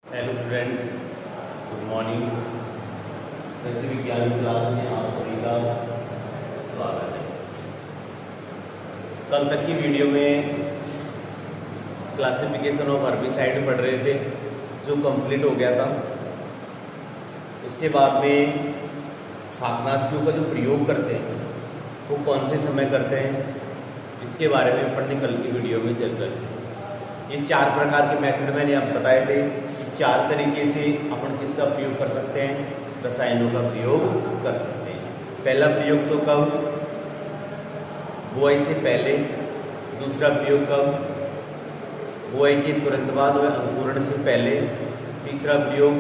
Hello friends, good morning. कृषि विज्ञान class में आप सभी का स्वागत है। कल तक की वीडियो में क्लासिफिकेशन ऑफ हर्बिसाइड पढ़ रहे थे, जो कंप्लीट हो गया था। उसके बाद में शाकनाशियों का जो प्रयोग करते हैं वो कौन से समय करते हैं, इसके बारे में अपने कल की वीडियो में चर्चा की। ये 4 प्रकार के मेथड मैंने आप बताए थे कि 4 तरीके से अपन किसका प्रयोग कर सकते हैं, रसायनों का प्रयोग कर सकते हैं। पहला प्रयोग तो कब, बुआई से पहले। दूसरा प्रयोग कब, बुआई के तुरंत बाद व अंकुरण से पहले। तीसरा प्रयोग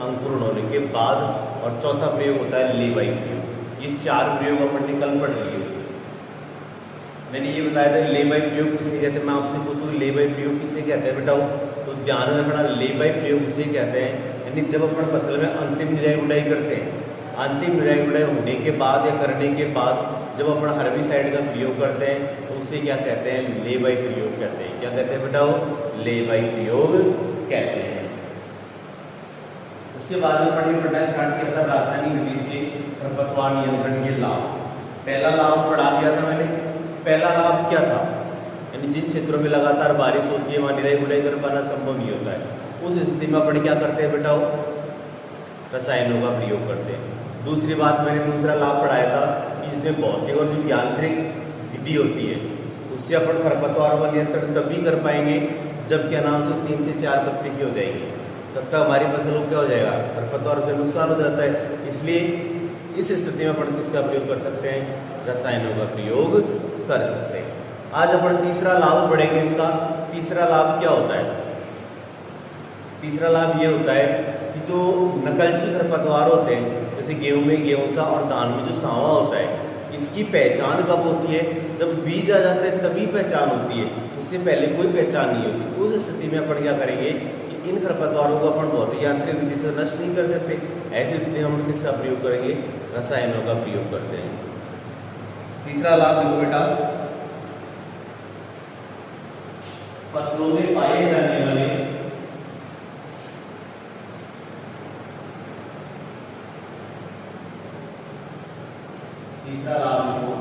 अंकुरण होने के बाद। और चौथा प्रयोग होता है लेबाई प्रयोग। ये 4 प्रयोग अपन ने कल पढ़ लिए। मैंने ये बताया था लेबाई प्रयोग किसे कहते हैं। मैं आपसे पूछूं लेबाई प्रयोग किसे कहते हैं बेटाओ, तो ध्यान रखना लेबाई प्रयोग उसे कहते हैं यानी जब अपन फसल में अंतिम निराई गुड़ाई करते हैं। अंतिम निराई गुड़ाई होने के बाद या करने के बाद जब अपन हर्बिसाइड का प्रयोग करते हैं तो उसे क्या कहते हैं, लेबाई प्रयोग कहते हैं। क्या कहते हैं बेटाओ, लेबाई प्रयोग कहते हैं। उसके बाद में अपन ने पढ़ना स्टार्ट किया था रासायनिक विधि से खरपतवार नियंत्रण के लाभ। पहला लाभ पढ़ा दिया था मैंने। पहला लाभ क्या था, यानी जिन क्षेत्रों में लगातार बारिश होती है वहाँ निराई गुड़ाई कर पाना संभव नहीं होता है, उस स्थिति में अपन क्या करते हैं बेटा, रसायनों का प्रयोग करते हैं। दूसरी बात मैंने दूसरा लाभ पढ़ाया था कि जिसमें भौतिक और जो यांत्रिक विधि होती है उससे अपन खरपतवारों का नियंत्रण तभी कर पाएंगे जब क्या नाम से 3 से 4 पत्ती की हो जाएंगे, तब तक हमारी फसल को क्या हो जाएगा, खरपतवारों से नुकसान हो जाता है। इसलिए इस स्थिति में अपन किसका प्रयोग कर सकते हैं, रसायनों का प्रयोग कर सकते हैं। आज अपन तीसरा लाभ पढ़ेंगे। इसका तीसरा लाभ क्या होता है, तीसरा लाभ ये होता है कि जो नकलची खरपतवार होते हैं जैसे गेहूं में गेहूंसा और धान में जो सांवा होता है, इसकी पहचान कब होती है, जब बीज आ जाते हैं तभी पहचान होती है, उससे पहले कोई पहचान नहीं होती। उस स्थिति में अपन क्या करेंगे कि इन खरपतवारों को अपन बहुत ही यांत्रिक विधि से नष्ट नहीं कर सकते। ऐसी स्थिति में हम किसका प्रयोग करेंगे, रसायनों का प्रयोग करते हैं। तीसरा लाभ देखो बेटा, फसलों में पाए जाने वाले तीसरा लाभ देखो,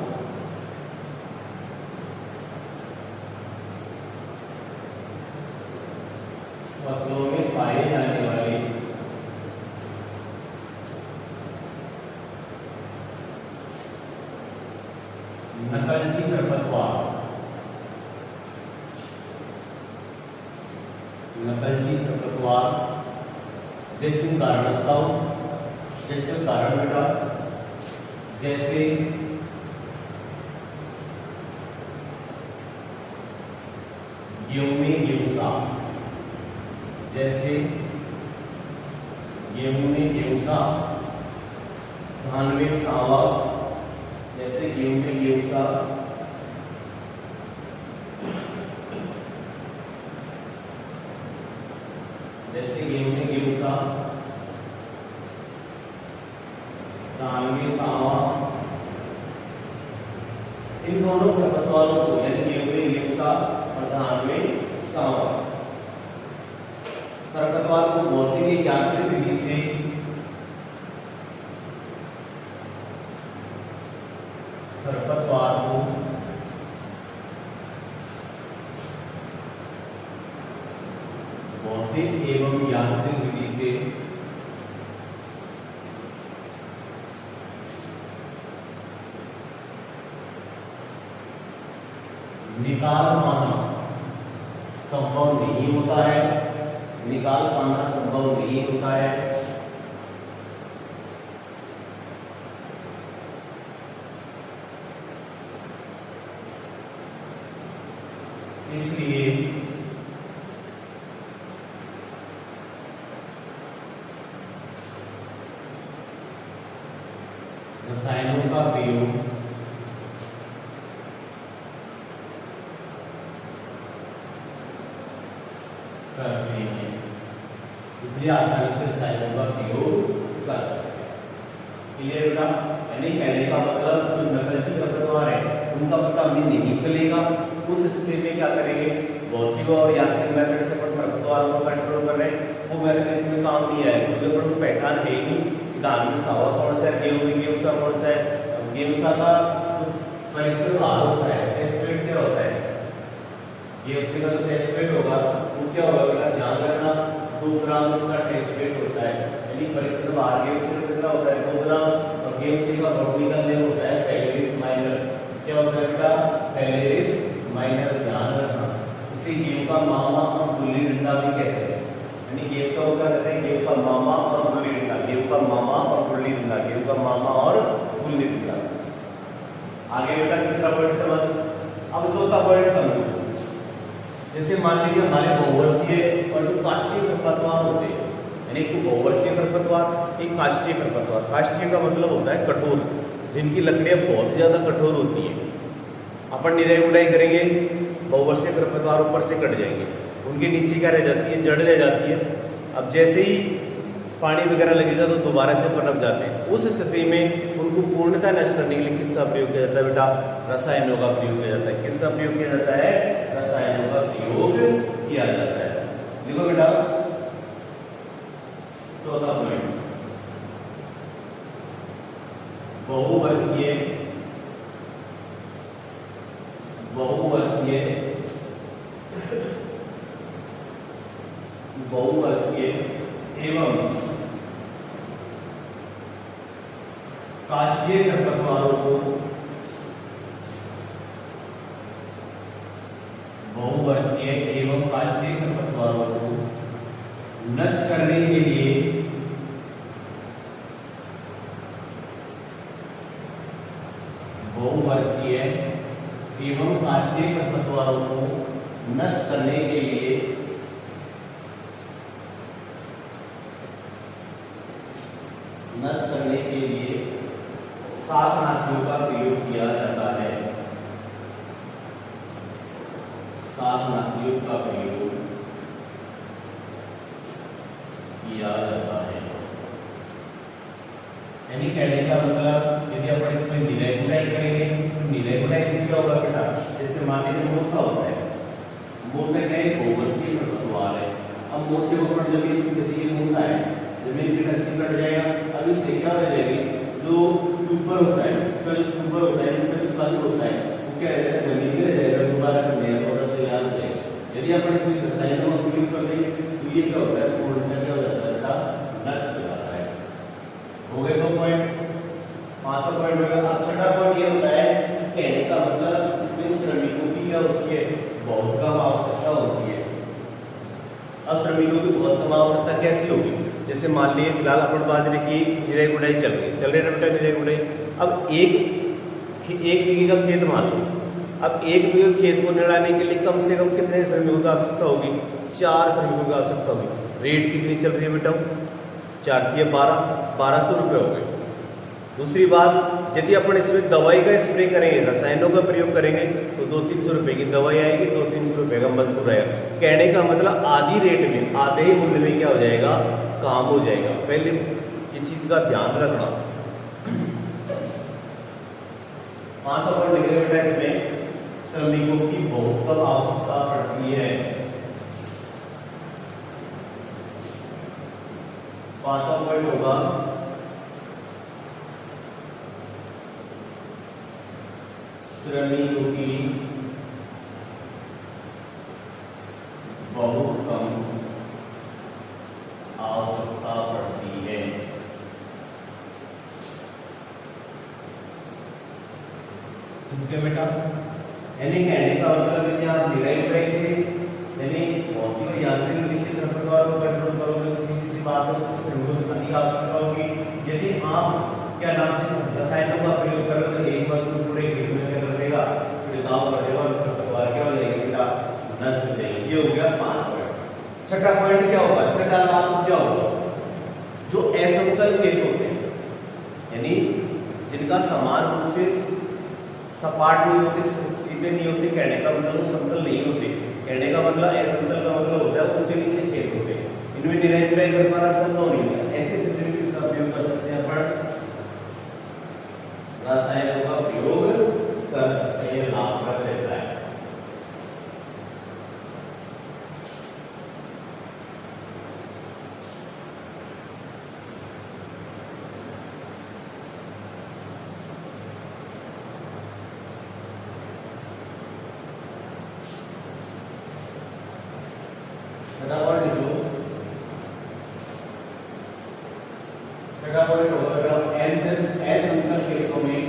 फसलों में पाए जाने वाले नकलची खरपतवार, नकलची खरपतवार जैसे उदाहरण बताओ, जैसे उदाहरण बेटा, जैसे गेहूं में गेहूंसा, जैसे गेहूं में गेहूंसा, धान में सांवा, जैसे गेहूं में गेहूंसा, जैसे गेहूं में गेहूंसा, धान में सांवा। इन दोनों खरपतवारों को यानी गेहूं में गेहूंसा और धान में सांवा खरपतवार को भौतिक यांत्रिक विधि से खरपतवार को भौतिक एवं यांत्रिक विधि से निकाल पाना संभव नहीं होता है, निकाल पाना संभव नहीं होता है। इसलिए रसायनों का प्रयोग करते हैं, इसलिए आसानी से रसायनों का प्रयोग कर सकते हैं। क्लियर बेटा, यानी कहने का मतलब जो नकलची खरपतवार है उनका पता हमें नहीं चलेगा। उस स्थिति में क्या करेंगे, भौतिक और यांत्रिक मेथड से अपन खरपतवारों को कंट्रोल कर रहे हैं, वो मेथड इसमें काम नहीं आएगा क्योंकि अपन को पहचान है ही नहीं धान में सावा कौन सा है, गेहूं में गेहूं सा कौन सा है। गेहूं सा का फ्रैक्चर बाहर होता है, टेस्ट वेट क्या होता है, गेहूं से का जो टेस्ट वेट होगा वो क्या होगा बेटा, ध्यान रखना 2 ग्राम इसका टेस्ट वेट होता है, यानी फ्रैक्चर बाहर गेहूं से कितना होता है 2 ग्राम, और गेहूं से का वर्टिकल लेवल होता है कैलोरीज माइनर, क्या होता है बेटा, कैलोरीज माइनर, ध्यान रखना। इसे गेहूं का मामा और गुल्ली डंडा भी कहते हैं, यानी गेहूं का होता कहते हैं गेहूं का मामा और गुल्ली डंडा, गेहूं का मामा और गुल्ली डंडा, गेहूं का मामा और गुल्ली डंडा। आगे बेटा तीसरा पॉइंट समझ। अब चौथा पॉइंट समझो, जैसे मान लीजिए हमारे बहुवर्षीय और जो काष्ठीय खरपतवार होते हैं, यानी एक तो बहुवर्षीय खरपतवार, एक काष्ठीय खरपतवार। काष्ठीय का मतलब होता है कठोर, जिनकी लकड़ियां बहुत ज्यादा कठोर होती हैं। अपन निराई गुड़ाई करेंगे, बहुवर्षीय खरपतवार ऊपर से कट जाएंगे, उनके नीचे क्या रह जाती है, जड़ रह जाती है। अब जैसे ही पानी वगैरह लगेगा तो दोबारा से पनप जाते हैं। उस स्थिति में उनको पूर्णतः नष्ट करने के लिए किसका प्रयोग किया जाता है बेटा, रसायनों का प्रयोग किया जाता है। किसका प्रयोग किया जाता है, रसायनों का प्रयोग किया जाता है। देखो बेटा चौथा पॉइंट, बहुवर्षीय एवं काष्ठीय खरपतवारों को नष्ट करने के लिए बहुवर्षीय एवं काष्ठीय खरपतवारों को नष्ट करने के लिए शाकनाशियों का प्रयोग किया जाता है। शाकनाशियों का प्रयोग किया जाता है, यानी कहने का मतलब यदि अपन इसमें निराई गुड़ाई करेंगे तो निराई गुड़ाई से क्या होगा बेटा, जैसे मान लीजिए मोथा होता है, मोथा क्या है, बहुवर्षीय खरपतवार है। अब मोथे को अपन जमीन, जैसे ये मोथा है, जमीन की रस्सी कट जाएगा, अब इससे क्या हो जाएगी, जो ट्यूबर होता है, इसका जो ट्यूबर होता है, इसका जो तल होता है वो क्या रहेगा, जमीन में रह जाएगा, दोबारा से नया पौधा तैयार हो जाएगा। यदि अपन इसमें रसायनों का प्रयोग कर देंगे तो ये क्या होता है, पूर्णतः क्या हो जाता है बेटा, नष्ट हो जाता है। हो गए 2 पॉइंट। 5वां पॉइंट होगा, अब छठा पॉइंट ये होता है कि कहने का मतलब इसमें श्रमिकों की क्या होती है, बहुत कम आवश्यकता होती है। अब श्रमिकों की बहुत कम आवश्यकता कैसी होगी, जैसे मान लीजिए फिलहाल अपन बाजरे की निराई गुड़ाई चल रही है बेटा, निराई गुड़ाई। अब एक बीघे का खेत मान लो, अब 1 बीघे खेत को निराने के लिए कम से कम कितने श्रमिकों की आवश्यकता होगी, 4 श्रमिकों की आवश्यकता होगी। रेट कितनी चल रही है बेटा, 4×12 रुपये हो गए। दूसरी बात, यदि अपन इसमें दवाई का स्प्रे करेंगे, रसायनों का प्रयोग करेंगे तो 200-300 रुपए की दवाई आएगी, 200-300 रुपए का मजदूर आएगा। कहने का मतलब आधी रेट में, आधे ही मूल्य में क्या हो जाएगा, काम हो जाएगा। पहले ये चीज का ध्यान रखना। 5वां पॉइंट लिख रहे बेटा, इसमें श्रमिकों की बहुत कम आवश्यकता पड़ती है। 5वां पॉइंट होगा श्रमिकों की बहुत कम आवश्यकता पड़ती है। ठीक है बेटा, यानी कहने का मतलब यदि आप निराई गुड़ाई से, यानी भौतिक और यांत्रिक विधि से खरपतवार को कंट्रोल करोगे तो किसी बात में श्रमिकों की अधिक आवश्यकता होगी। यदि आप क्या नाम से रसायनों का प्रयोग करोगे तो एक मजदूर पूरे खेत में क्या कर देगा, छिड़काव कर देगा और खरपतवार क्या हो जाएगी बेटा, नष्ट हो जाएगी। ये हो गया 5 पॉइंट। छठा पॉइंट क्या होगा, छठा लाभ क्या होगा, जो असमतल खेत होते हैं, यानी जिनका समान रूप से सपाट नहीं होते, सीधे नहीं होते, कहने का मतलब समतल नहीं होते। कहने का मतलब असमतल का मतलब होता है ऊंचे नीचे खेत होते हैं, इनमें निराई गुड़ाई कर पाना संभव नहीं है। ऐसे स्थिति में किसका प्रयोग कर सकते हैं अपन, रसायनों का प्रयोग कर सकते हैं, लाभप्रद रहता है। छठा पॉइंट होगा अगर हम एन से एस अंतर खेतों में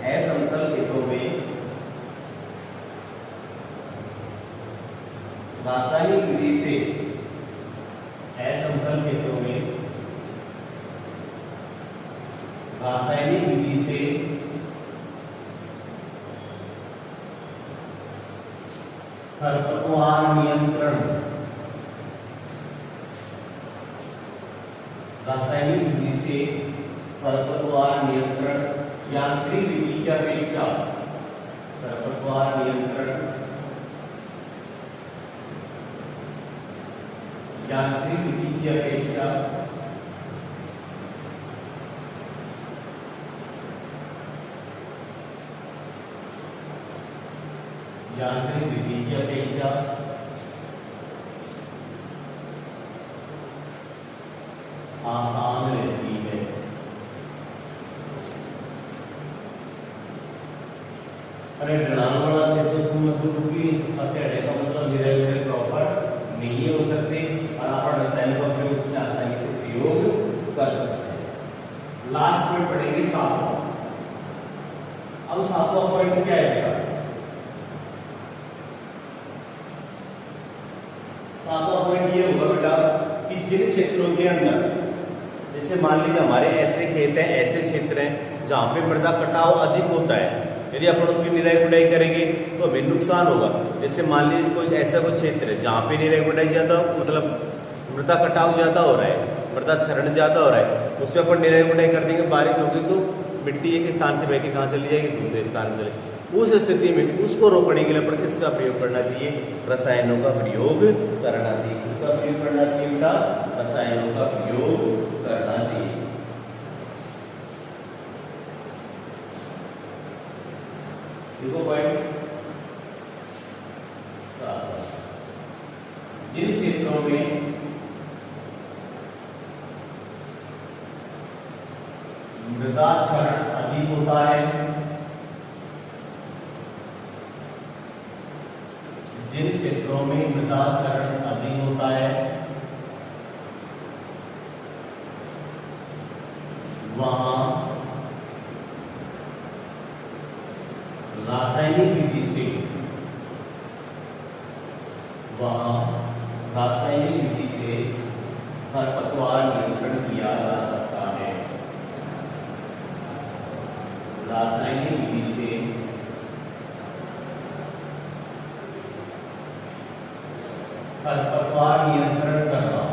असमतल खेतों में रासायनिक विधि से असमतल खेतों में रासायनिक विधि से खरपतवार नियंत्रण रासायनिक विधि से खरपतवार नियंत्रण यांत्रिक विधि की अपेक्षा खरपतवार नियंत्रण यांत्रिक विधि की अपेक्षा यांत्रिक विधि की अपेक्षा आसान रहती है। अरे ढलानवाला से तो उसमें मजबूत की हथेड़े का मतलब निरंतर प्रॉपर नहीं हो सकते और आप रसायन का प्रयोग उसमें आसानी से प्रयोग कर सकते हैं। लास्ट पॉइंट पढ़ेंगे सातवां। अब सातवां पॉइंट क्या है बेटा? सातवां पॉइंट ये होगा बेटा कि जिन क्षेत्रों के अंदर जैसे मान लीजिए हमारे ऐसे खेत हैं, ऐसे क्षेत्र हैं जहाँ पे मृदा कटाव अधिक होता है, यदि अपन उसकी निराई गुड़ाई करेंगे तो हमें नुकसान होगा। जैसे मान लीजिए कोई ऐसा कोई क्षेत्र है जहाँ पे निराई गुड़ाई ज़्यादा मतलब मृदा कटाव ज़्यादा हो रहा है, मृदा क्षरण ज़्यादा हो रहा है, उसमें अपन निराई गुड़ाई कर देंगे, बारिश होगी तो मिट्टी एक स्थान से बह के कहाँ चली जाएगी, दूसरे स्थान में चलेगी। उस स्थिति में उसको रोकने के लिए अपन किसका प्रयोग करना चाहिए? रसायनों का प्रयोग करना चाहिए। किसका प्रयोग करना चाहिए बेटा? रसायनों का प्रयोग करना चाहिए। देखो पॉइंट जिन क्षेत्रों में मृदा क्षरण अधिक होता है, जिन क्षेत्रों में मृदा क्षरण अधिक होता है वहां रासायनिक विधि से खरपतवार नियंत्रण किया जा सकता है। रासायनिक विधि से खरपतवार नियंत्रण करना,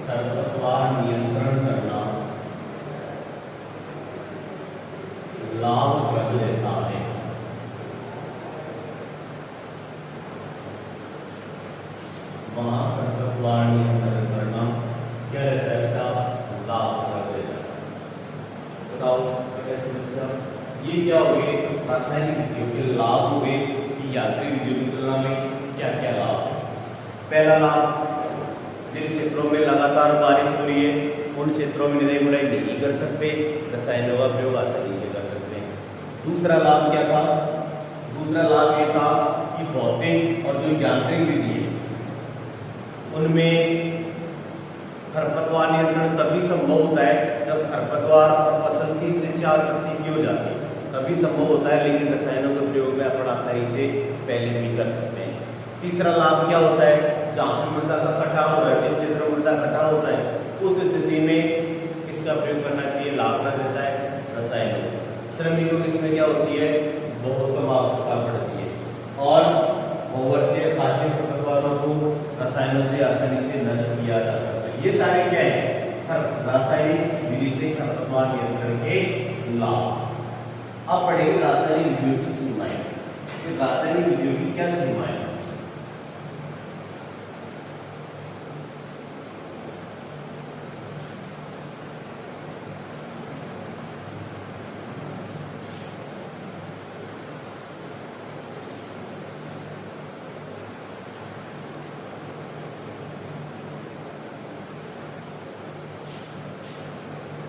खरपतवार नियंत्रण करना लाभप्रद रहता है। वहां खरपतवार नियंत्रण करना क्या रहता है? लाभप्रद रहता है। बताओ क्या समस्या? ये क्या हो गए? रासायनिक विधियों के लाभ हो गए कि यांत्रिक विधियों की तुलना में क्या क्या लाभ है? पहला लाभ, जिन क्षेत्रों में लगातार बारिश हो रही है उन क्षेत्रों में निराई गुड़ाई नहीं कर सकते, रसायनों का प्रयोग आसानी से कर सकते हैं। दूसरा लाभ क्या था? दूसरा लाभ ये था कि भौतिक और जो यांत्रिक विधि है उनमें खरपतवार नियंत्रण तभी संभव होता है जब खरपतवार और फसल की चार पत्ती की हो जाती है, तभी संभव होता है, लेकिन रसायनों के प्रयोग में अपन आसानी से पहले भी कर सकते हैं। तीसरा लाभ क्या होता है? जहाँ पर मृदा का कटाव हो रहा है, जिन क्षेत्रों में मृदा कटाव होता है उस स्थिति में किसका प्रयोग करना चाहिए? लाभप्रद रहता है, रसायनों। श्रमिकों की इसमें क्या होती है? बहुत कम आवश्यकता पड़ती है और ओवरसे खाद्य खरपतवारों को रसायनों से आसानी से नष्ट किया जा सकता है। ये सारे क्या है? रासायनिक विधि से खरपतवार नियंत्रण के लाभ। अब पढ़ेंगे रासायनिक विधियों की सीमाएं। रासायनिक विधियों की क्या सीमाएं?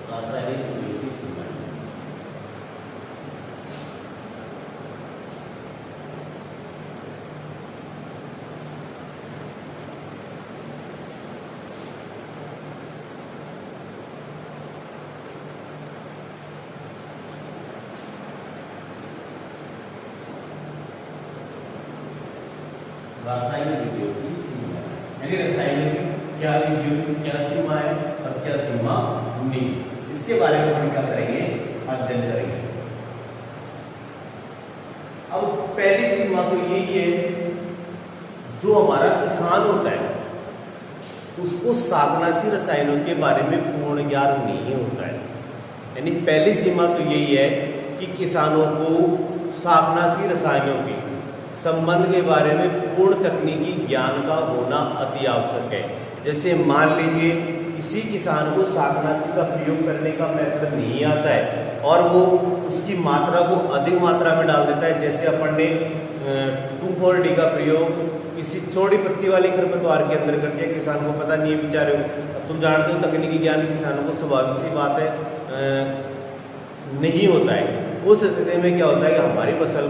रासायनिक विधियों की सीमाएं रासायनिक विधियों की सीमा, यानी रासायनिक क्या विधियों की क्या सीमा है और क्या सीमा नहीं, इसके बारे में हम क्या करेंगे, अध्ययन करेंगे। अब पहली सीमा तो यही है, जो हमारा किसान होता है उसको शाकनाशी रसायनों के बारे में पूर्ण ज्ञान नहीं होता है। यानी पहली सीमा तो यही है कि किसानों को शाकनाशी रसायनों के संबंध के बारे में पूर्ण तकनीकी ज्ञान का होना अति आवश्यक है। जैसे मान लीजिए किसी किसान को शाकनाशी का प्रयोग करने का मेथड नहीं आता है और वो उसकी मात्रा को अधिक मात्रा में डाल देता है, जैसे अपन ने 2,4-D का प्रयोग किसी चौड़ी पत्ती वाली खरपतवार के अंदर कर दिया, किसान को पता नहीं है बेचारे को। अब तुम जानते हो तकनीकी ज्ञान किसानों को स्वाभाविक सी बात है नहीं होता है। उस स्थिति में क्या होता है कि हमारी फसल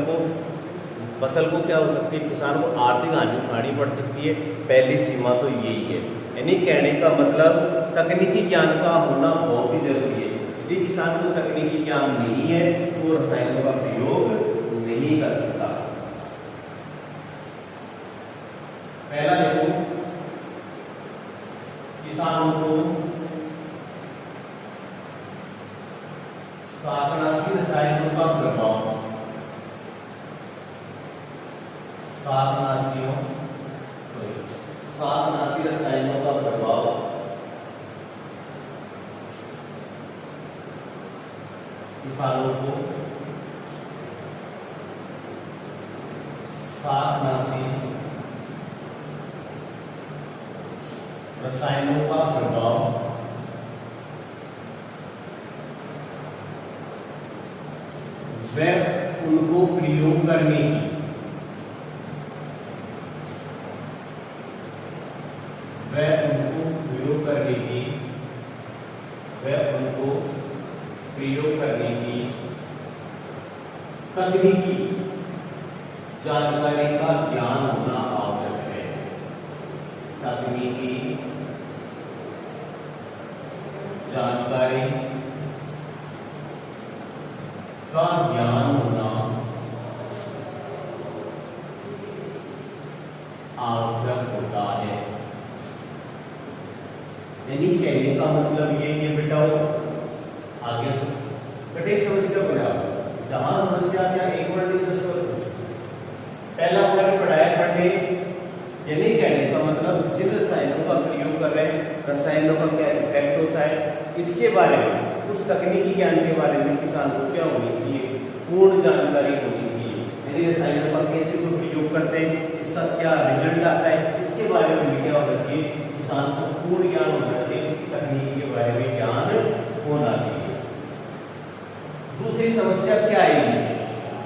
को क्या हो सकती है, किसान को आर्थिक हानि उठानी पड़ सकती है। पहली सीमा तो यही है, यानी कहने का मतलब तकनीकी ज्ञान का होना बहुत ही जरूरी है। यदि किसान को तकनीकी ज्ञान नहीं है तो रसायनों का प्रयोग नहीं कर सकता। पहला देखो, किसानों को शाकनाशी रसायनों का प्रभाव, शाकनाशी रसायनों का प्रभाव किसानों को शाकनाशी रसायनों का प्रभाव व उनको प्रयोग करने की तकनीकी जानकारी का ज्ञान होना आवश्यक है। तकनीकी जानकारी का ज्ञान होना आवश्यक होता है। यानी कहने का मतलब ये है बेटा, आगे कठिन समस्या बना जहां समस्या क्या एक वर्ड नहीं 10 वर्ड पूछो। पहला वर्ड पढ़ाया पढ़ने, यानी कहने का मतलब जिन रसायनों का प्रयोग कर रहे हैं रसायनों का क्या इफेक्ट होता है, इसके बारे में उस तकनीकी ज्ञान के बारे में किसान को क्या होनी चाहिए, पूर्ण जानकारी होनी चाहिए। यदि रसायनों का कैसे वो प्रयोग करते हैं, इसका क्या रिजल्ट आता है, इसके बारे में क्या होना चाहिए, किसान को पूर्ण ज्ञान होना चाहिए, उसकी तकनीकी के बारे में ज्ञान होना चाहिए। दूसरी समस्या क्या आएगी,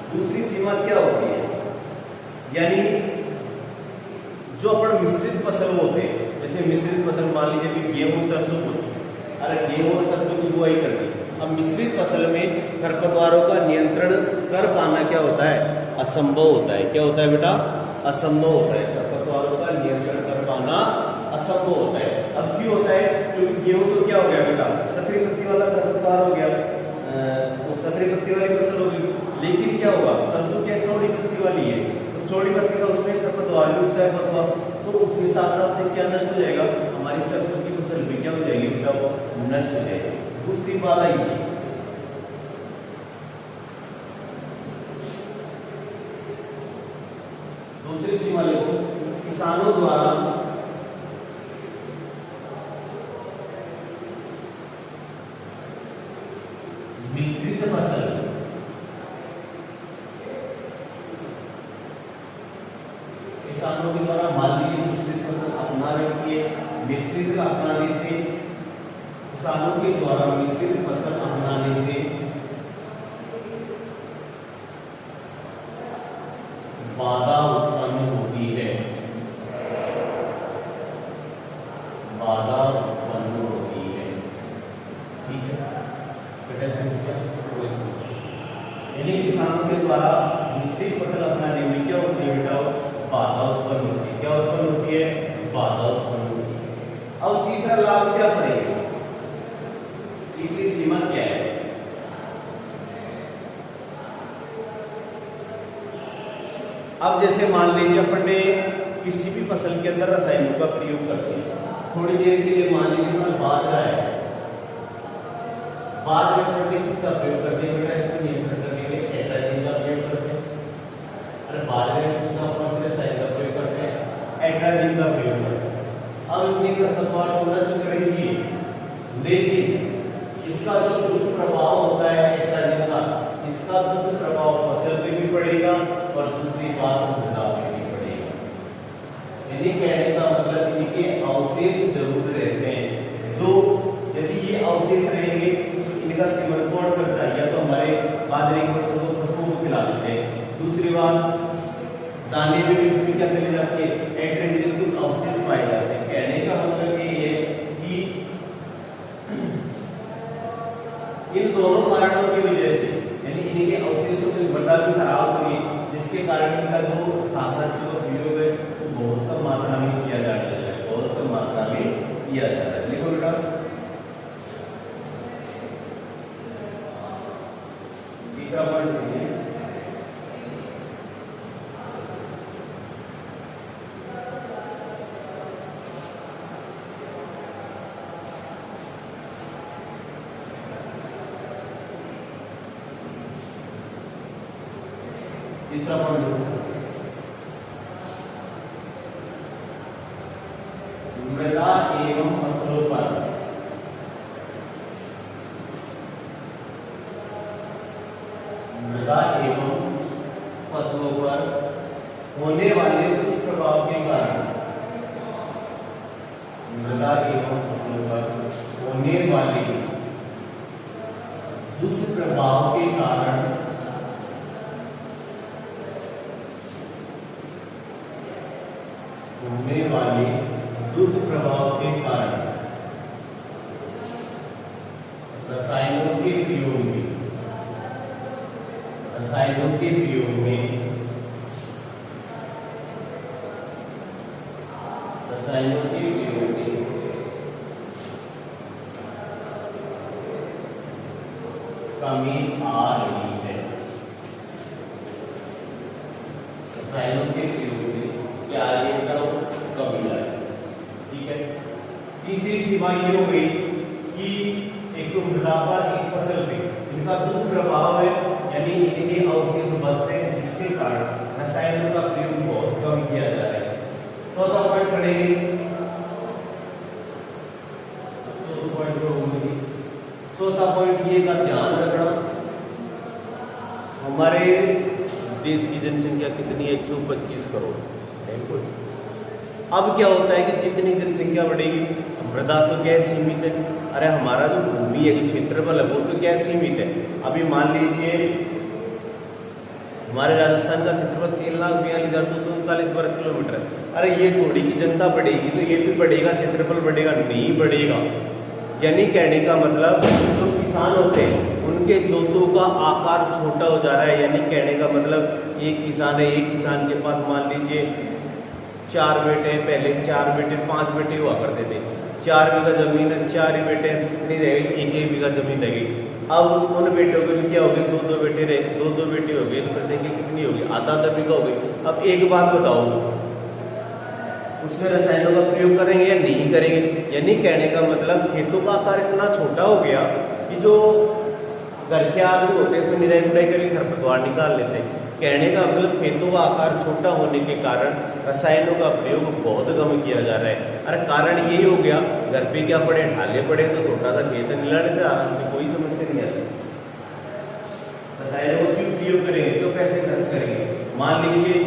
दूसरी सीमा क्या होती है, यानी जो अपन मिश्रित फसल होते हैं, जैसे मिश्रित फसल मान लीजिए कि गेहूं सरसों होती है, अरे गेहूं और सरसों की बुआई कर दी। अब मिश्रित फसल में खरपतवारों का नियंत्रण कर पाना क्या होता है, असंभव होता है। क्या होता है बेटा, असंभव होता है। खरपतवारों का नियंत्रण कर पाना असंभव होता है। अब क्यों होता है, क्योंकि गेहूं तो क्या हो गया बेटा, सक्रिय पत्ती वाला खरपतवार हो गया, सक्रिय पत्ती वाली फसल होगी। लेकिन क्या होगा, सरसों क्या चौड़ी पत्ती वाली है, तो चौड़ी पत्ती का उसमें खरपतवार भी उगता है पतवा, तो उसके साथ साथ से क्या नष्ट हो जाएगा, हमारी सरसों की फसल भी क्या हो जाएगी बेटा, वो नष्ट हो जाएगी। दूसरी बात आई है, दूसरी सीमा लिखो, किसानों द्वारा मिश्रित फसल किसानों के द्वारा मान लीजिए मिश्रित फसल अपना रखी है। मिश्रित अपनाने से, किसानों के द्वारा मिश्रित फसल अपनाने से बाधा उत्पन्न होती है, बाधा उत्पन्न होती है। ठीक है, यानी किसानों के द्वारा मिश्रित फसल अपनाने में क्या होती है बेटा, बाधा उत्पन्न होती है। क्या उत्पन्न होती है, बाधा उत्पन्न होती है। अब तीसरा लाभ क्या पड़ेगा, तीसरी सीमा क्या है, अब जैसे मान लीजिए अपन ने किसी भी फसल के अंदर रसायनों का प्रयोग करते हैं। थोड़ी देर के लिए मान लीजिए फल बाजरा है, बाद में थोड़ी किसका प्रयोग करते हैं बेटा, इसको नियंत्रण करने के लिए एट्राजिन का प्रयोग करते हैं। अरे बाद में किसका रसायन का प्रयोग करते हैं, एट्राजिन का प्रयोग करते हैं। अब इसकी खरपतवार को नष्ट करेगी, लेकिन इसका जो दुष्प्रभाव होता है एट्राजिन का, इसका दुष्प्रभाव फसल पे भी पड़ेगा और दूसरी बात मृदा पे भी पड़ेगा। यानी कहने का मतलब इनके अवशेष जरूर रहते हैं, जो यदि ये अवशेष रहेंगे तो इनका सेवन कौन करता है, या तो हमारे बाजरे की फसल को पशुओं को खिला देते हैं। दूसरी बात दाने में भी इसमें क्या चली जाती है, एट्राजिन के कुछ अवशेष पाए जाते हैं। कहने का मतलब ये है कि इन दोनों कारणों की वजह से, यानी इनके अवशेषों की मृदा भी खराब होगी, जिसके कारण इनका जो शाकनाशियों का प्रयोग है वो बहुत कम मात्रा में किया जाने लगा है, बहुत कम मात्रा में किया जा रहा है। लिखो बेटा, तीसरा पॉइंट देखिए, तीसरा पॉइंट मृदा एवं फसलों पर मृदा एवं फसलों पर होने वाले दुष्प्रभाव के कारण, मृदा एवं फसलों पर होने वाले दुष्प्रभाव के कारण होने वाले दुष्प्रभाव के कारण रसायनों के प्रयोग में, रसायनों के प्रयोग में, रसायनों के प्रयोग में कमी आ रही है। रसायनों के प्रयोग में क्या आ रही है, कमी आ रही है। ठीक है। तीसरी सीमा ये हो गई कि एक तो मृदा पर, एक फसल पे इनका दुष्प्रभाव है, यानी इनके अवशेष बचते हैं, जिसके कारण रसायनों का प्रयोग बहुत कम किया जा रहा है। चौथा पॉइंट पढ़ेंगे, चौथा पॉइंट को होगी, चौथा पॉइंट ये का ध्यान रखना, हमारे देश की जनसंख्या कितनी है, 125 करोड़। अब क्या होता है कि जितनी जनसंख्या बढ़ेगी, मृदा तो क्या है, सीमित है। अरे हमारा जो भूमि है, जो क्षेत्रफल है, वो तो क्या है, सीमित है। अभी मान लीजिए हमारे राजस्थान का क्षेत्रफल 3,42,239 वर्ग किलोमीटर है। अरे ये थोड़ी की जनता बढ़ेगी तो ये भी बढ़ेगा, क्षेत्रफल बढ़ेगा, नहीं बढ़ेगा। यानी कहने का मतलब जो किसान होते हैं उनके जोतों का आकार छोटा हो जा रहा है। यानी कहने का मतलब एक किसान है, एक किसान के पास मान लीजिए 4 बेटे हैं, पहले 4 बेटे 5 बेटे हुआ करते थे। 4 बीघा जमीन है, 4 ही बेटे हैं, कितनी रहेगी, 1 बीघा जमीन रहेगी। अब उन बेटों के भी क्या हो गए, 2-2 बेटे रहे, 2-2 बेटे हो गए, तो कर देंगे कितनी होगी, आधा बीघा हो गई। अब एक बात बताओ, उसमें रसायनों का प्रयोग करेंगे या नहीं करेंगे? यानी कहने का मतलब खेतों का आकार इतना छोटा हो गया कि जो घर के आदमी होते हैं उसमें निराई गुड़ाई करके खरपतवार निकाल लेते हैं। कहने का मतलब खेतों का आकार छोटा होने के कारण रसायनों का प्रयोग बहुत कम किया जा रहा है। अरे कारण यही हो गया, घर पे क्या पड़े, ढाले पड़े, तो छोटा सा खेत मिला लेते आराम से, कोई समस्या नहीं आती। रसायनों का क्यों प्रयोग करेंगे, क्यों पैसे खर्च करेंगे? मान लीजिए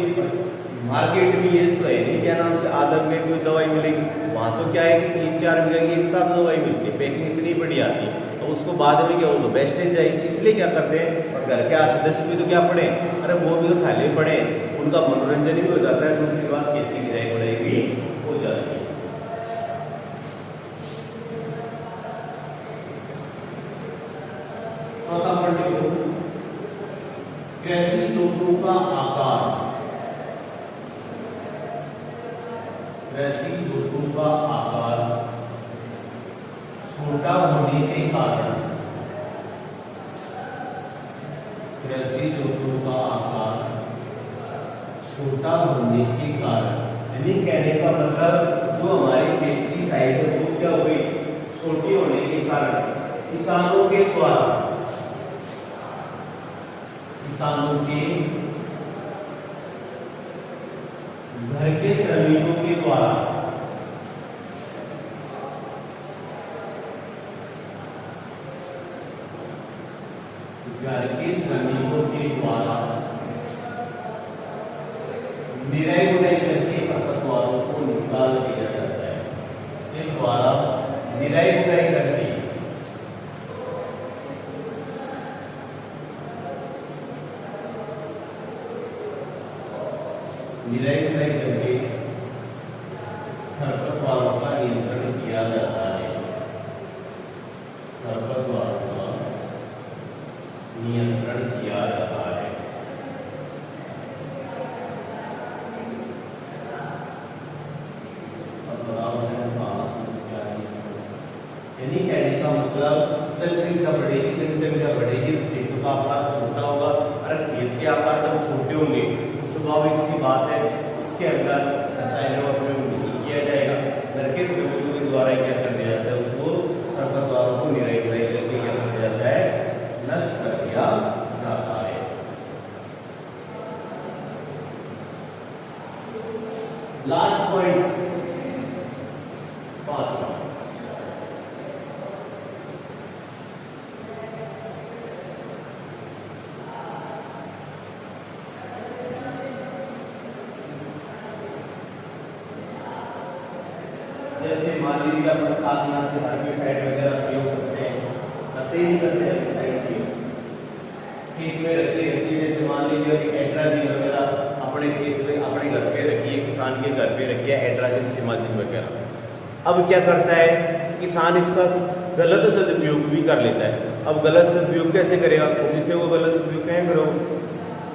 मार्केट में ये तो है नहीं, क्या नाम से आधा बीघे कोई दवाई मिलेगी, वहाँ तो क्या है कि 3-4 बीघे की एक साथ दवाई मिलती है, पैकिंग इतनी बड़ी आती है, तो उसको बाद में क्या हो तो वेस्टेज जाएगी। इसलिए क्या करते हैं, और घर के सदस्य भी तो क्या पड़े, अरे वो भी तो थाले पड़े, उनका मनोरंजन भी हो जाता है, दूसरी बात खेती की निराई गुड़ाई भी हो जाती है। चौथा पॉइंट देखो, कृषि जोतों का आकार, कृषि जोतों का आकार छोटा होने के कारण, कृषि जोतों का आकार छोटा होने के कारण यानी कहने का मतलब जो हमारी खेत की साइज है वो क्या हो गई, छोटी होने के कारण किसानों के घर के श्रमिकों के द्वारा निराई गुनाई करके खरपतवारों को निकाल दिया जाता है। के द्वारा निराई गुनाई करके खरपतवारों का नियंत्रण किया जाता है। खरपतवारों का नियंत्रण किया जाता है। यानी कहने का मतलब जनसंख्या बढ़ेगी तो खेतों का आकार छोटा होगा। अगर खेत के आकार जब छोटे होंगे तो स्वाभाविक सी बात है उसके अंदर रसायनों का प्रयोग नहीं किया जाएगा। घर के श्रमिकों के द्वारा क्या कर दिया जाता है, उसको खरपतवारों को निराई गुनाई करके क्या कर दिया जाता है, नष्ट कर दिया जाता है। लास्ट पॉइंट 5वां, जैसे मान लीजिए अपन साधनाशिक हेर्बिसाइड वगैरह प्रयोग करते हैं, हेर्बिसाइड की खेत में रखते रहती है। जैसे मान लीजिए एट्राजिन वगैरह अपने खेत में अपने घर पे रखी है, किसान के घर पे रखी है एट्राजिन सिमाजिन वगैरह। अब क्या करता है किसान, इसका गलत सदुपयोग भी कर लेता है। अब गलत सदुपयोग कैसे करेगा, जिसे वो गलत सदुपयोग कहें करो।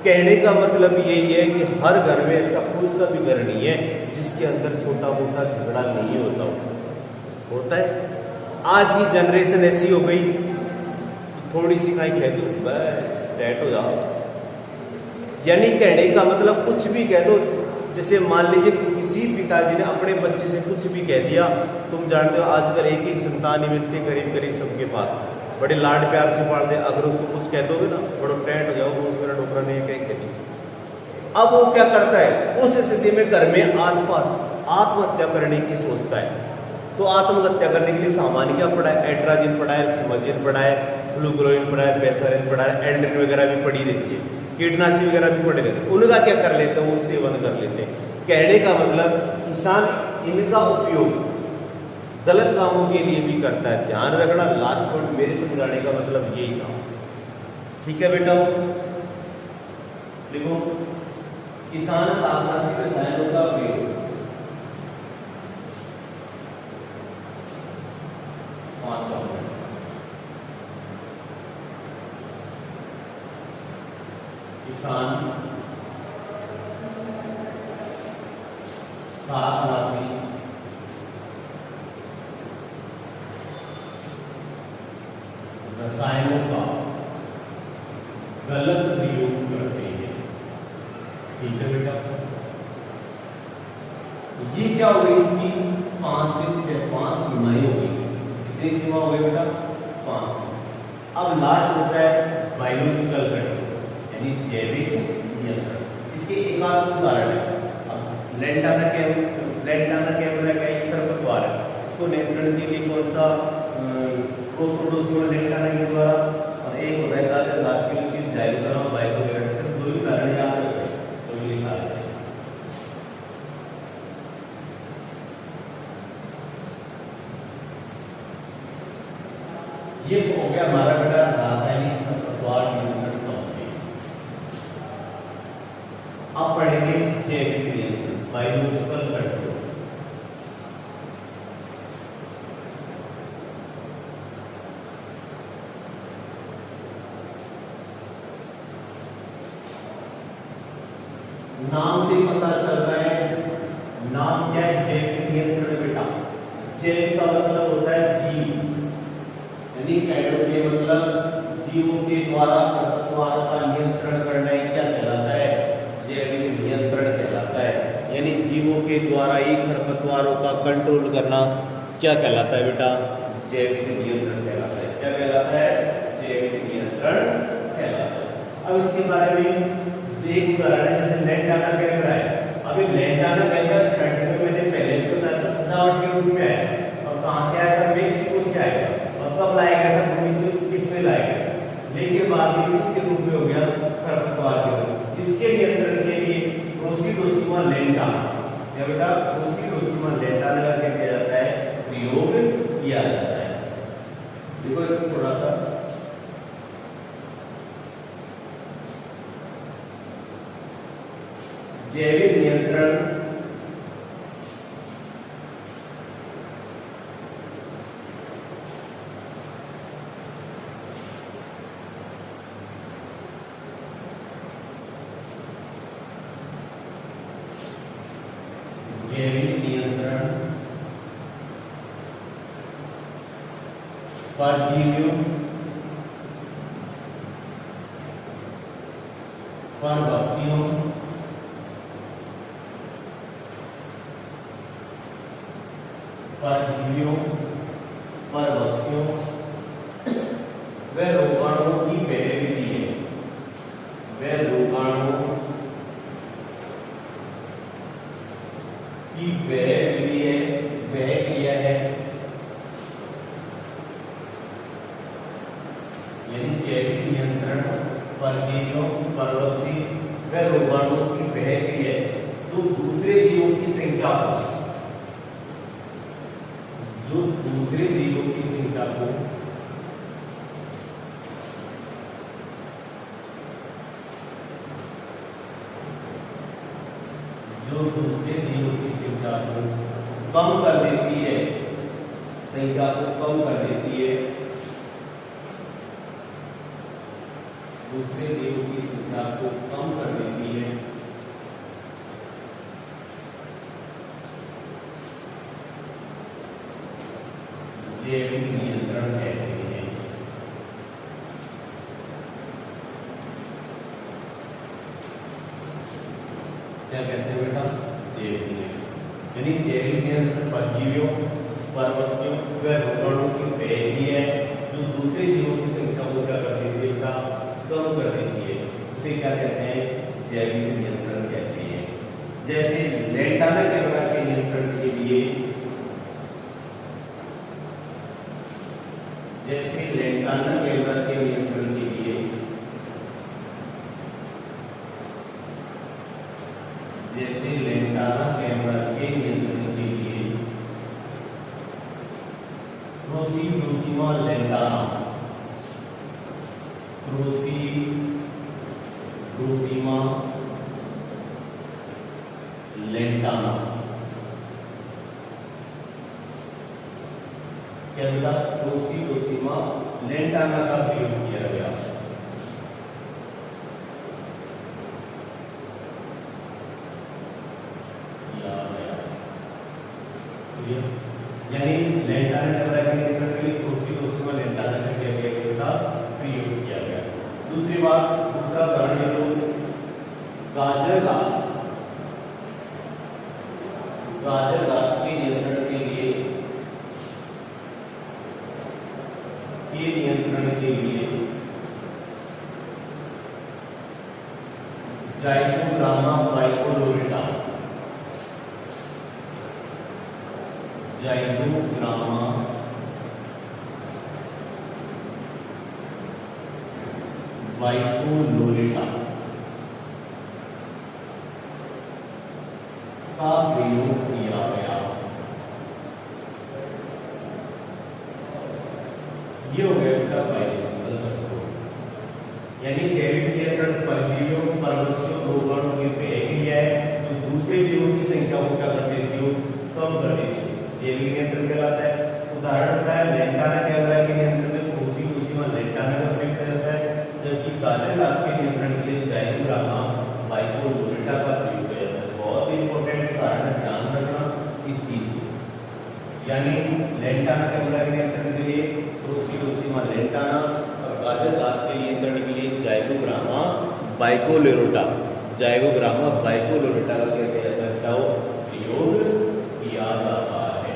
कहने का मतलब यही है कि हर घर में ऐसा कोई सा भी घर नहीं है जिसके अंदर छोटा मोटा झगड़ा नहीं होता है। आज की जनरेशन ऐसी हो गई, थोड़ी सी कहीं कह दो बस डेट हो जाओ। यानी कहने का मतलब कुछ भी कह दो। जैसे मान लीजिए किसी पिताजी ने अपने बच्चे से कुछ भी कह दिया, तुम जानते हो आजकल एक संतान ही मिलती करीब करीब सबके पास, बड़े लाड प्यार से पाल दे। अगर उसको कुछ कह दोगे ना बड़ो टेंट हो जाओ, उस मेरा डोकरा नहीं कह दी। अब वो क्या करता है, उस स्थिति में घर में आसपास आत्महत्या करने की सोचता है। तो आत्महत्या करने के लिए सामान्य क्या पड़ा है, एट्राजिन पड़ा है, सिमाजिन पड़ा है, फ्लूग्लोइन पड़ा है, बेसारिन पड़ा है, एंड्रिन वगैरह भी पड़ी रहती है, कीटनाशी वगैरह भी पड़े रहते हैं। उनका क्या कर लेते हैं, वो सेवन कर लेते हैं। कहने का मतलब किसान इनका उपयोग गलत कामों के लिए भी करता है। ध्यान रखना, लास्ट पॉइंट मेरे समझाने का मतलब यही था। ठीक है बेटा, देखो किसान शाकनाशी रसायनों का प्रयोग किसान शाकनाशी रसायनों का गलत प्रयोग करते हैं। ठीक है बेटा, ये क्या हो गई, इसकी 5 सीमाएं हो गई। कितनी सीमा हो गई बेटा, 5। अब लास्ट होता है बायोलॉजिकल कंट्रोल यानी जैविक नियंत्रण। इसके एक आध उदाहरण है। अब लेंटाना कैम्परा का एक खरपतवार है, इसको नियंत्रण के लिए कौन सा लेंटाना के द्वारा, और एक होता है गाजर घास के लिए जाइलोग्राम बाइकोग्रेड। सिर्फ 2 ही उदाहरण याद रखें तो ये लिखा है। ये हो गया हमारा बेटा रासायनिक खरपतवार नियंत्रण का। अब पढ़ेंगे जैविक नियंत्रण, बायोलॉजिकल कंट्रोल। नाम से पता चल रहा है, नाम क्या है, जैविक नियंत्रण बेटा। जैव का मतलब होता है जीव, यानी कैडो के मतलब जीवों के द्वारा खरपतवार का नियंत्रण करना ही क्या कहलाता है, जैविक नियंत्रण कहलाता है। यानी जीवों के द्वारा ही खरपतवारों का कंट्रोल करना क्या कहलाता है बेटा? जैविक नियंत्रण कहलाता है। क्या कहलाता है? जैविक नियंत्रण कहलाता है। अब इसके बारे में एक उदाहरण है, जैसे लेंटाना कैमरा है। अभी लेंटाना कैमरा स्टार्टिंग में मैंने पहले भी बताया था, सजावट के रूप में आया और कहां से आया था? मेक्सिको से आया और कब लाया गया था? 1921 में लाया गया। लेकिन बाद में किसके रूप में हो गया? खरपतवार के रूप। इसके नियंत्रण के लिए प्रोसिडोसिमा लेंटाना, क्या बेटा? प्रोसिडोसिमा लेंटाना का किया जाता है, प्रयोग किया जाता है। देखो इसको थोड़ा सा जैविक नियंत्रण परजीवियों, परभक्षियों, परजीवियों, परभक्षियों व रोगाणुओं की वह विधि है। वह रोगाणुओं की वह विधि है, वह क्रिया है, यानी जैविक नियंत्रण परजीवियों, परभक्षी व रोगाणुओं की वह क्रिया है जो दूसरे जीवों की संख्या को जो दूसरे जीवों की संख्या को कम कर देती है, संख्या को कम कर देती है, दूसरे जीवों की संख्या को कम कर देती है, जैविक नियंत्रण कहते हैं। क्या कहते हैं बेटा? जैविक नियंत्रण। यानी जैविक नियंत्रण परजीवियों, परभक्षियों व रोगाणुओं की पहली है जो दूसरे जीवों की संख्या को क्या कर देती है बेटा? कम कर देती है। उसे क्या कहते हैं? जैविक नियंत्रण कहते हैं। जैसे लेंटाना कैमरा के नियंत्रण के लिए लेंटाना कैमरा के नियंत्रण के लिए प्रोसिडोसिमा लेंटाना, प्रोसिडोसिमा लेंटाना क्या बेटा? प्रोसिडोसिमा लेंटाना का प्रयोग किया गया। यानी लेंटाना कैमरा के नियंत्रण के लिए प्रोसिडोसिमा लेंटाना का क्या किया गया? प्रयोग किया गया। दूसरी बात, दूसरा उदाहरण है तो गाजर घास के नियंत्रण के लिए जाइकोग्रामा बाइकोलोरेटा, जाइकोग्रामा बाइकोलोरेटा का प्रयोग किया गया। ये हो गया बेटा बायोलॉजिकल कंट्रोल, यानी जैविक नियंत्रण परजीवियों, परभक्षियों, रोगाणुओं की प्रक्रिया है जो दूसरे जीवों की संख्या को क्या कर देती हो? कम कर देती है। जैविक नियंत्रण कहलाता है। उदाहरण होता है लेंटाना कैमरा के नियंत्रण में प्रोसिडोसिमा लेंटाना का प्रयोग किया जाता है, जबकि गाजर घास के नियंत्रण के लिए जाइकोग्रामा बाइकोलोरेटा का प्रयोग किया जाता है। बहुत ही इंपॉर्टेंट उदाहरण, ध्यान रखना इस चीज को। यानी लेंटाना कैमरा के नियंत्रण के लिए प्रोसिडोसिमा लेंटाना और गाजर घास के नियंत्रण के लिए जाइकोग्रामा बाइकोलोरेटा का क्या किया जाता है? प्रयोग प्रयोग किया जाता है।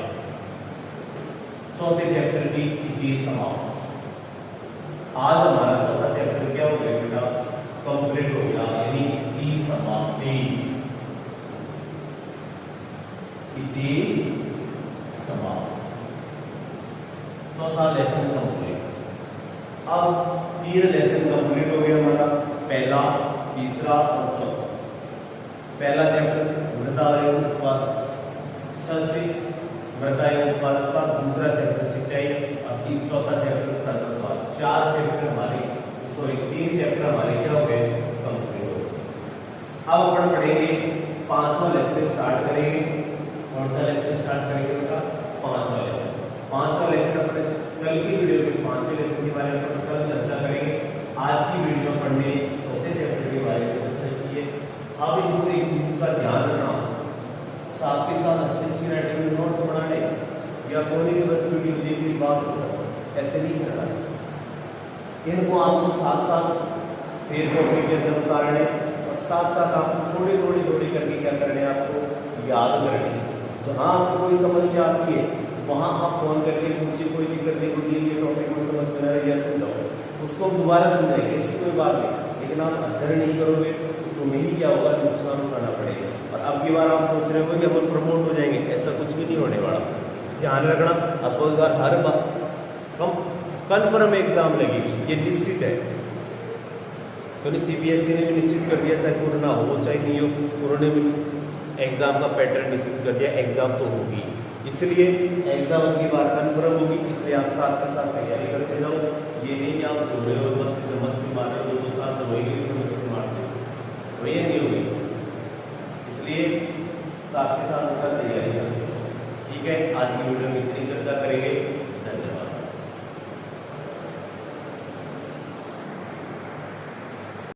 चौथे चैप्टर की ये समाप्त। आज हमारा चौथा चैप्टर क्या हो गया बेटा, कंप्लीट हो गया, यानी की समाप्ति। समाप्त, चौथा लेसन कंप्लीट। अब 3 लेसन कंप्लीट हो गया हमारा, पहला, तीसरा और चौथा। पहला चैप्टर मृदा एवं उत्पाद सस्य, मृदा एवं उत्पादकता, दूसरा चैप्टर सिंचाई, और चौथा चैप्टर खरपतवार। 4 चैप्टर हमारे, सॉरी 3 चैप्टर हमारे क्या हो गए, कंप्लीट हो गए। अब अपन पढ़ेंगे 5वां लेसन स्टार्ट करेंगे। कौन सा लेसन स्टार्ट करेंगे बेटा, 5वां लेसन। 5वां लेसन अपन कल की वीडियो में 5वें लेसन के बारे में अपन कल चर्चा करेंगे। आज की वीडियो में पढ़ने चौथे चैप्टर के बारे में चर्चा की है। अब इनको एक चीज का ध्यान रखना, साथ के साथ अच्छी राइटिंग में नोट्स बनाने, या कोई भी बस वीडियो देखने बात ऐसे नहीं करना है। इनको आपको साथ साथ फेर कॉपी के अंदर उतारने, और साथ साथ आपको थोड़ी करके क्या करने, आपको याद करने। जहाँ आपको कोई समस्या आती है वहाँ आप फोन करके मुझसे कोई दिक्कत नहीं होगी, ये टॉपिक में समझ में आ रहा है या समझाओ, उसको हम दोबारा समझाएंगे, ऐसी कोई बात नहीं। लेकिन आप अध्ययन नहीं करोगे तो तुम्हें ही क्या होगा, नुकसान उठाना पड़ेगा। और अब की बार आप सोच रहे हो कि अपन प्रमोट हो जाएंगे, ऐसा कुछ भी नहीं होने वाला। ध्यान रखना, आपको एक बार हर बार कन्फर्म एग्जाम लगेगी, ये निश्चित है। क्योंकि सीबीएसई ने भी निश्चित कर दिया, चाहे कोरोना हो चाहे नहीं हो, उन्होंने भी एग्जाम का पैटर्न निश्चित कर दिया, एग्जाम तो होगी। इसलिए एग्जाम की बार कन्फर्म होगी, इसलिए आप साथ के साथ तैयारी करते जाओ। ये नहीं कि आप सो रहे हो मस्ती मार रहे हो, 2 साल तो वही मस्ती मारते हो, वही नहीं होगी। इसलिए साथ के साथ तैयारी करते हो। ठीक है, आज की वीडियो में इतनी चर्चा करेंगे।